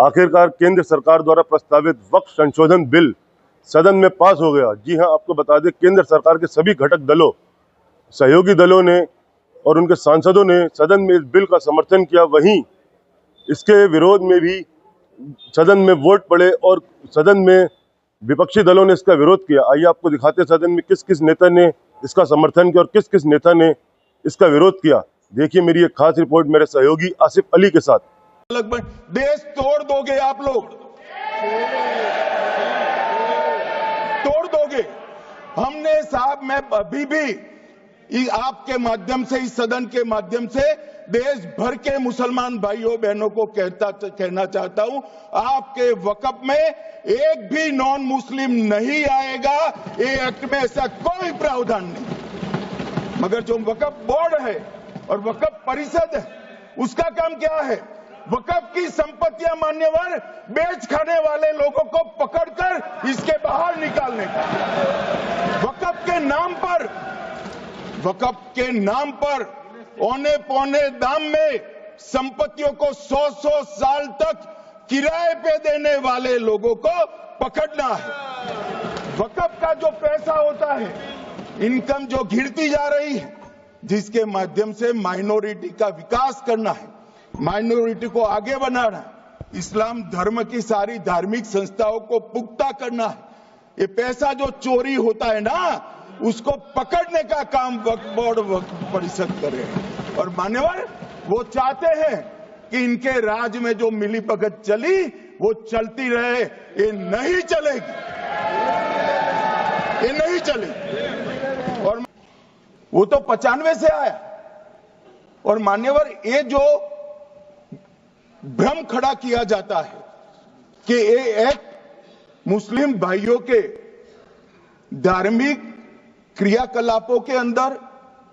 आखिरकार केंद्र सरकार द्वारा प्रस्तावित वक्फ संशोधन बिल सदन में पास हो गया। जी हां, आपको बता दें, केंद्र सरकार के सभी घटक दलों, सहयोगी दलों ने और उनके सांसदों ने सदन में इस बिल का समर्थन किया। वहीं इसके विरोध में भी सदन में वोट पड़े और सदन में विपक्षी दलों ने इसका विरोध किया। आइए आपको दिखाते सदन में किस किस नेता ने इसका समर्थन किया और किस किस नेता ने इसका विरोध किया। देखिए मेरी एक खास रिपोर्ट मेरे सहयोगी आसिफ अली के साथ। लगभग देश तोड़ दोगे आप लोग, तोड़ दोगे। हमने साहब, मैं अभी भी आपके माध्यम से, इस सदन के माध्यम से देश भर के मुसलमान भाइयों बहनों को कहना चाहता हूं, आपके वक्फ में एक भी नॉन मुस्लिम नहीं आएगा। ये एक्ट में ऐसा कोई प्रावधान नहीं। मगर जो वक्फ बोर्ड है और वक्फ परिषद है, उसका काम क्या है? वक्फ की संपत्तियां मान्यवर बेच खाने वाले लोगों को पकड़कर इसके बाहर निकालने का। वक्फ के नाम पर औने पौने दाम में संपत्तियों को 100 साल तक किराए पे देने वाले लोगों को पकड़ना है। वक्फ का जो पैसा होता है, इनकम जो घिरती जा रही है, जिसके माध्यम से माइनॉरिटी का विकास करना है, माइनॉरिटी को आगे बढ़ाना है, इस्लाम धर्म की सारी धार्मिक संस्थाओं को पुख्ता करना है। ये पैसा जो चोरी होता है ना, उसको पकड़ने का काम वक्फ बोर्ड, वक्फ परिषद करे। और मान्यवर वो चाहते हैं कि इनके राज में जो मिलीभगत चली वो चलती रहे। ये नहीं चलेगी, ये नहीं चलेगी। और वो तो 95 से आया। और मान्यवर ये जो भ्रम खड़ा किया जाता है कि ये एक मुस्लिम भाइयों के धार्मिक क्रियाकलापों के अंदर,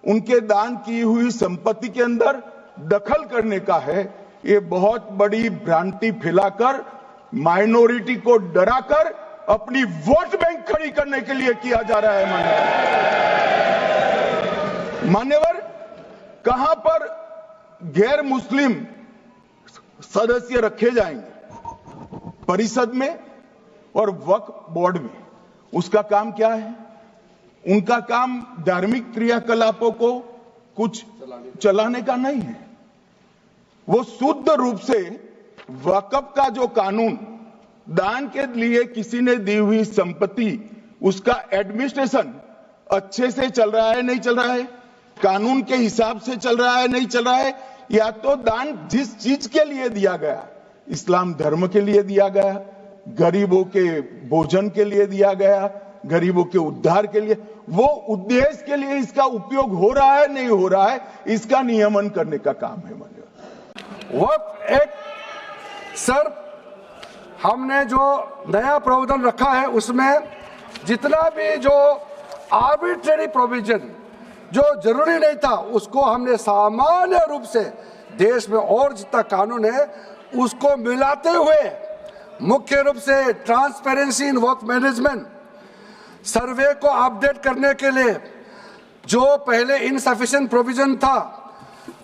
उनके दान की हुई संपत्ति के अंदर दखल करने का है, ये बहुत बड़ी भ्रांति फैलाकर, माइनॉरिटी को डराकर अपनी वोट बैंक खड़ी करने के लिए किया जा रहा है। मान्यवर कहां पर गैर मुस्लिम सदस्य रखे जाएंगे? परिषद में और वक्फ बोर्ड में। उसका काम क्या है? उनका काम धार्मिक क्रियाकलापों को कुछ चलाने का नहीं है। वो शुद्ध रूप से वक्फ का जो कानून, दान के लिए किसी ने दी हुई संपत्ति, उसका एडमिनिस्ट्रेशन अच्छे से चल रहा है, नहीं चल रहा है, कानून के हिसाब से चल रहा है, नहीं चल रहा है, या तो दान जिस चीज के लिए दिया गया, इस्लाम धर्म के लिए दिया गया, गरीबों के भोजन के लिए दिया गया, गरीबों के उद्धार के लिए, वो उद्देश्य के लिए इसका उपयोग हो रहा है, नहीं हो रहा है, इसका नियमन करने का काम है। वक्फ एक्ट सर, हमने जो नया प्रावधान रखा है उसमें जितना भी जो आर्बिट्रेरी प्रोविजन जो जरूरी नहीं था, उसको हमने सामान्य रूप से देश में और जितना कानून है उसको मिलाते हुए, मुख्य रूप से ट्रांसपेरेंसी इन वक्फ मैनेजमेंट, सर्वे को अपडेट करने के लिए जो पहले इनसफिशिएंट प्रोविजन था,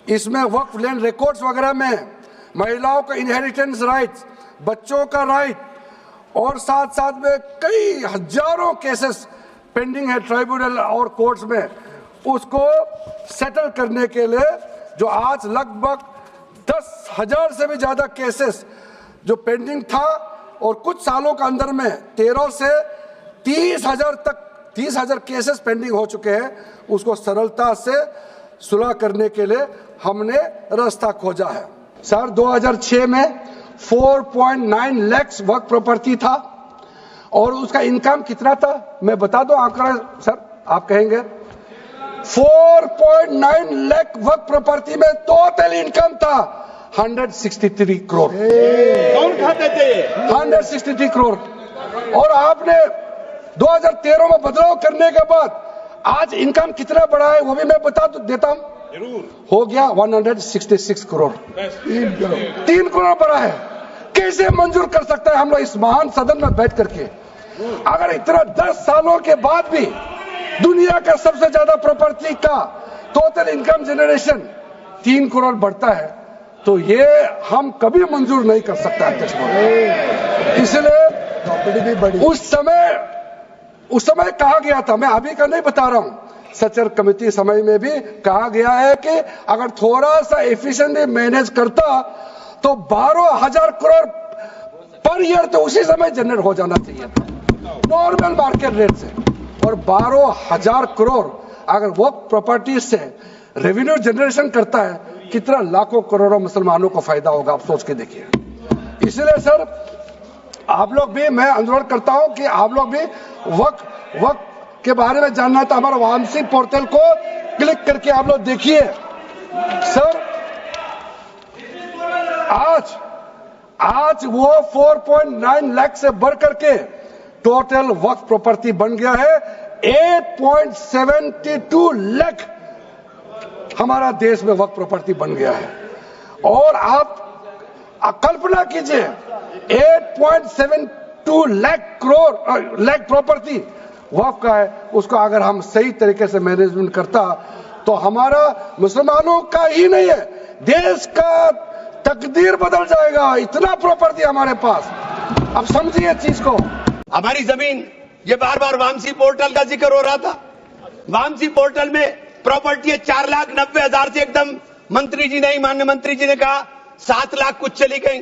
इसमें वक्फ लैंड रिकॉर्ड्स वगैरह में महिलाओं का इनहेरिटेंस राइट्स, बच्चों का राइट, और साथ साथ में कई हजारों केसेस पेंडिंग है ट्राइब्यूनल और कोर्ट्स में, उसको सेटल करने के लिए जो आज लगभग 10,000 से भी ज़्यादा केसेस जो पेंडिंग था, और कुछ सालों के अंदर में 13 से 30,000 केसेस पेंडिंग हो चुके हैं, उसको सरलता से सुलह करने के लिए हमने रास्ता खोजा है। सर 2006 में 4.9 लाख वक्फ प्रॉपर्टी था, और उसका इनकम कितना था मैं बता दूं आंकड़ा सर, आप कहेंगे 4.9 लाख वक्फ प्रॉपर्टी में टोटल इनकम था 163 करोड़। कौन खाते थे? 163 करोड़। और आपने 2013 में बदलाव करने के बाद आज इनकम कितना बढ़ा है वो भी मैं बता देता हूं, हो गया 166 करोड़। 3 करोड़ बढ़ा है। कैसे मंजूर कर सकता है हम लोग इस महान सदन में बैठ करके? अगर इतना 10 सालों के बाद भी दुनिया का सबसे ज्यादा प्रॉपर्टी का टोटल इनकम जनरेशन 3 करोड़ बढ़ता है, तो ये हम कभी मंजूर नहीं कर सकते अध्यक्ष महोदय। इसलिए उस समय कहा गया था, मैं अभी का नहीं बता रहा हूं, सचर कमेटी समय में भी कहा गया है कि अगर थोड़ा सा एफिशिएंटली मैनेज करता तो 12,000 करोड़ पर ईयर तो उसी समय जनरेट हो जाना चाहिए था नॉर्मल मार्केट रेट से। और 12,000 करोड़ अगर वो प्रॉपर्टी से रेवेन्यू जनरेशन करता है, कितना लाखों करोड़ों मुसलमानों को फायदा होगा, आप सोच के देखिए। इसलिए सर आप लोग भी, मैं अनुरोध करता हूं कि आप लोग भी वक्त के बारे में जानना है तो हमारा वामसी पोर्टल को क्लिक करके आप लोग देखिए। सर आज वो 4.9 लाख से बढ़ करके टोटल वक्फ प्रॉपर्टी बन गया है 8.72 लाख हमारा देश में वक्फ प्रॉपर्टी बन गया है। और आप कल्पना कीजिए 8.72 लाख प्रॉपर्टी वक्फ का है, उसको अगर हम सही तरीके से मैनेजमेंट करता तो हमारा मुसलमानों का ही नहीं है, देश का तकदीर बदल जाएगा। इतना प्रॉपर्टी हमारे पास, अब समझिए चीज को। हमारी जमीन, ये बार बार वामसी पोर्टल का जिक्र हो रहा था। वामसी पोर्टल में प्रॉपर्टी है 4,90,000 से एकदम मंत्री जी ने, माननीय मंत्री जी ने कहा 7 लाख कुछ चली गई।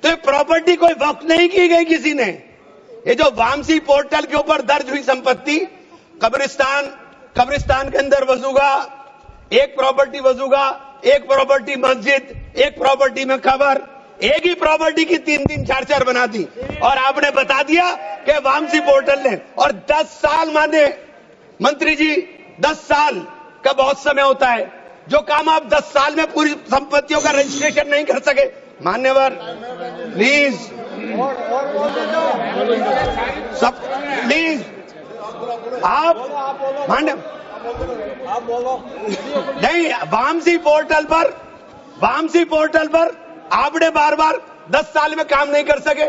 तो ये प्रॉपर्टी कोई वक्त नहीं की गई किसी ने। ये जो वामसी पोर्टल के ऊपर दर्ज हुई संपत्ति, कब्रिस्तान के अंदर वसूगा, एक प्रॉपर्टी वसूगा, एक प्रॉपर्टी मस्जिद, एक प्रॉपर्टी में कबर, एक ही प्रॉपर्टी की 3-3, 4-4 बना दी। और आपने बता दिया कि वामसी पोर्टल ने, और 10 साल माने मंत्री जी, 10 साल का बहुत समय होता है। जो काम आप 10 साल में पूरी संपत्तियों का रजिस्ट्रेशन नहीं कर सके, मान्यवर प्लीज आप मान्य नहीं, वामसी पोर्टल पर आपने बार बार 10 साल में काम नहीं कर सके।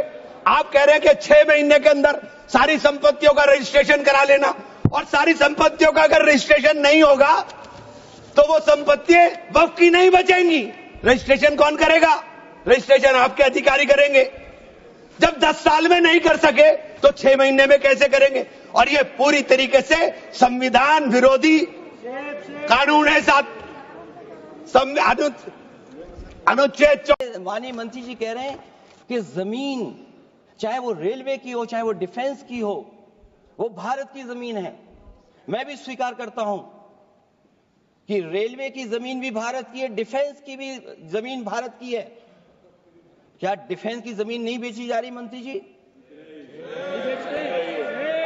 आप कह रहे हैं कि 6 महीने के अंदर सारी संपत्तियों का रजिस्ट्रेशन करा लेना, और सारी संपत्तियों का अगर रजिस्ट्रेशन नहीं होगा तो वो संपत्तियां वक्फ की नहीं बचेंगी। रजिस्ट्रेशन कौन करेगा? रजिस्ट्रेशन आपके अधिकारी करेंगे। जब 10 साल में नहीं कर सके तो 6 महीने में कैसे करेंगे? और ये पूरी तरीके से संविधान विरोधी कानून है। साथ अनुच्छेद माननीय मंत्री जी कह रहे हैं कि जमीन चाहे वो रेलवे की हो, चाहे वो डिफेंस की हो, वो भारत की जमीन है। मैं भी स्वीकार करता हूं कि रेलवे की जमीन भी भारत की है, डिफेंस की भी जमीन भारत की है। क्या डिफेंस की जमीन नहीं बेची जा रही मंत्री जी?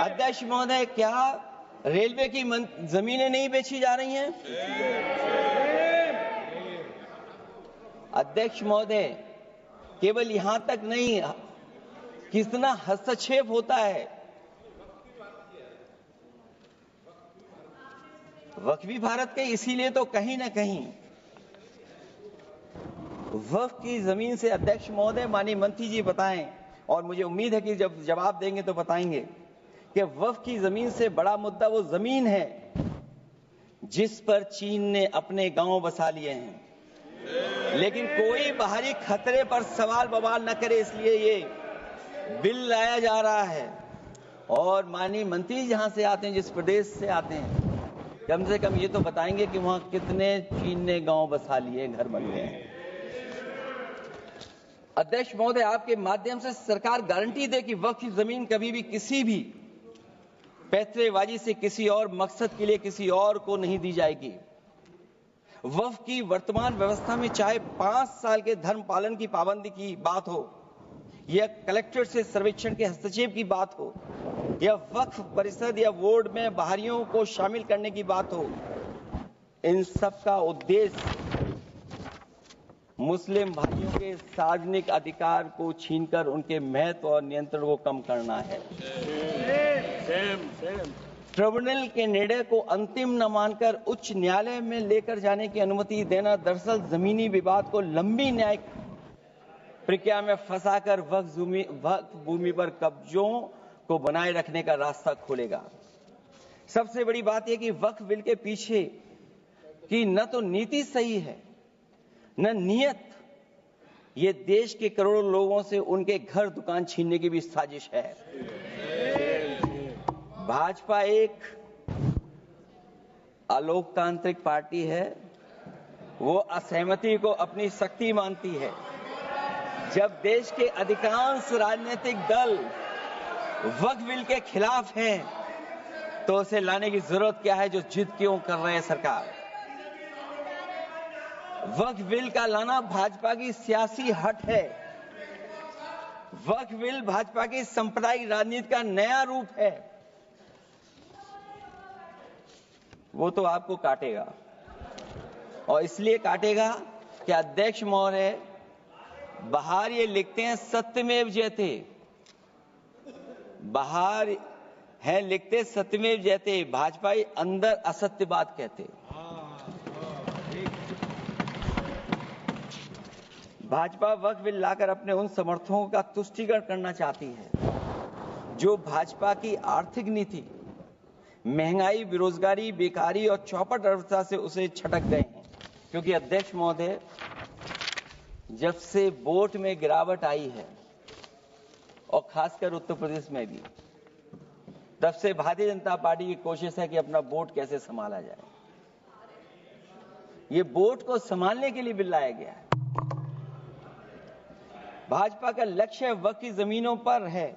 अध्यक्ष महोदय, क्या रेलवे की जमीनें नहीं बेची जा रही हैं? अध्यक्ष महोदय, केवल यहां तक नहीं, कितना हस्तक्षेप होता है। वक्फ भी भारत के, इसीलिए तो कहीं ना कहीं वक्फ की जमीन से, अध्यक्ष महोदय, माननीय मंत्री जी बताएं, और मुझे उम्मीद है कि जब जवाब देंगे तो बताएंगे कि वक्फ की जमीन से बड़ा मुद्दा वो जमीन है जिस पर चीन ने अपने गांव बसा लिए हैं। लेकिन कोई बाहरी खतरे पर सवाल बवाल न करे, इसलिए ये बिल लाया जा रहा है। और माननीय मंत्री जहां से आते हैं, जिस प्रदेश से आते हैं, कम से कम ये तो बताएंगे कि वहां कितने चीन ने गांव बसा लिए, घर बन गए हैं। अध्यक्ष महोदय, आपके माध्यम से सरकार गारंटी दे कि वक्फ की जमीन कभी भी किसी भी पैतरेबाजी से किसी और मकसद के लिए किसी और को नहीं दी जाएगी। वक्फ की वर्तमान व्यवस्था में चाहे 5 साल के धर्म पालन की पाबंदी की बात हो, या कलेक्टर से सर्वेक्षण के हस्तक्षेप की बात हो, या वक्फ परिषद या बोर्ड में बाहरियों को शामिल करने की बात हो, इन सब का उद्देश्य मुस्लिम भाइयों के सार्वजनिक अधिकार को छीनकर उनके महत्व और नियंत्रण को कम करना है। ट्रिब्यूनल के निर्णय को अंतिम न मानकर उच्च न्यायालय में लेकर जाने की अनुमति देना दरअसल जमीनी विवाद को लंबी न्यायिक प्रक्रिया में फंसाकर वक्फ भूमि पर कब्जों को बनाए रखने का रास्ता खोलेगा। सबसे बड़ी बात यह कि वक्फ बिल के पीछे की न तो नीति सही है, न नियत, ये देश के करोड़ों लोगों से उनके घर दुकान छीनने की भी साजिश है। भाजपा एक अलोकतांत्रिक पार्टी है, वो असहमति को अपनी शक्ति मानती है। जब देश के अधिकांश राजनीतिक दल वक्फ बिल के खिलाफ हैं, तो उसे लाने की जरूरत क्या है, जो जिद क्यों कर रहे हैं सरकार। वक्फ बिल का लाना भाजपा की सियासी हट है। वक्फ बिल भाजपा की सांप्रदायिक राजनीति का नया रूप है। वो तो आपको काटेगा, और इसलिए काटेगा कि अध्यक्ष महोदय बाहर ये लिखते हैं सत्यमेव जयते, बाहर है लिखते सत्यमेव जयते, भाजपाई अंदर असत्य बात कहते। भाजपा वक्फ बिल लाकर अपने उन समर्थकों का तुष्टीकरण करना चाहती है जो भाजपा की आर्थिक नीति, महंगाई, बेरोजगारी, बेकारी और चौपट अर्थव्यवस्था से उसे छटक गए हैं। क्योंकि अध्यक्ष महोदय, जब से वोट में गिरावट आई है, और खासकर उत्तर प्रदेश में भी, तब से भारतीय जनता पार्टी की कोशिश है कि अपना वोट कैसे संभाला जाए। ये वोट को संभालने के लिए बिल लाया गया है। भाजपा का लक्ष्य वक्फ की जमीनों पर है।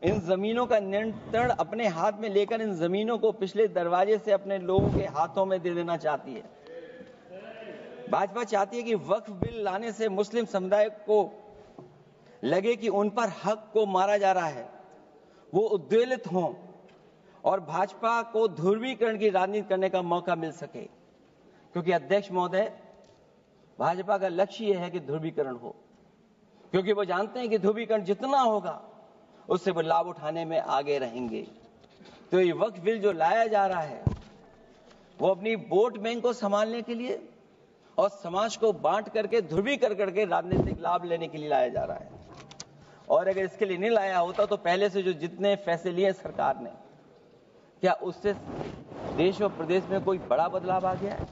इन जमीनों का नियंत्रण अपने हाथ में लेकर इन जमीनों को पिछले दरवाजे से अपने लोगों के हाथों में दे देना चाहती है। भाजपा चाहती है कि वक्फ बिल लाने से मुस्लिम समुदाय को लगे कि उन पर हक को मारा जा रहा है, वो उद्वेलित हों और भाजपा को ध्रुवीकरण की राजनीति करने का मौका मिल सके। क्योंकि अध्यक्ष महोदय, भाजपा का लक्ष्य यह है कि ध्रुवीकरण हो, क्योंकि वो जानते हैं कि ध्रुवीकरण जितना होगा उससे वो लाभ उठाने में आगे रहेंगे। तो ये वक्फ बिल जो लाया जा रहा है, वो अपनी वोट बैंक को संभालने के लिए और समाज को बांट करके ध्रुवीकरण करके राजनीतिक लाभ लेने के लिए लाया जा रहा है। और अगर इसके लिए नहीं लाया होता तो पहले से जो जितने फैसले लिए सरकार ने, क्या उससे देश और प्रदेश में कोई बड़ा बदलाव आ गया है?